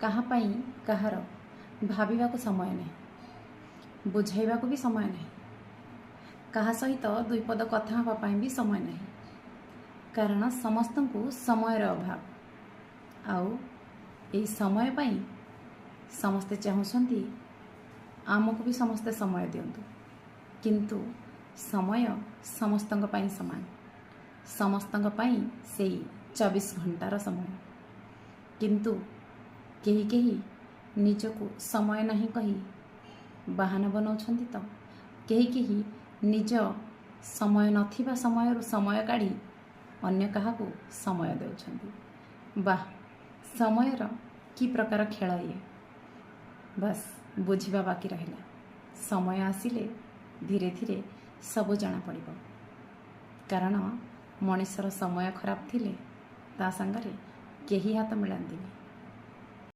काहापाई कहार भाविबाकु समय नहीं, बुझाइबाकु भी समय नहीं, कहा सहित दुई पद कथा हाँपाई भी समय नहीं। कारण समस्तंकु समयर अभाव आउ यही समय पाई समस्ते चाहूँगी आमको भी समस्ते समय दिंतु, किंतु समय समस्तंक पाई समान, समस्तंक पाई से 24 घंटार समय। किंतु केही केही निजको समय नहीं कही बाहाना बनाउछन्ति, तो केही केही निज समय नथिबा समयरु समय काढ़ी अन्य काहाकू समय देउछन्ति। वाह, समयर कि प्रकार खेल ये, बस बुझिबा बाकी रहिला। समय आसिले धीरे धीरे सबु जाना पड़िबो। कारण मनुष्यर समय खराब थिले ता संगरे केही हाथ मिलांतिनी।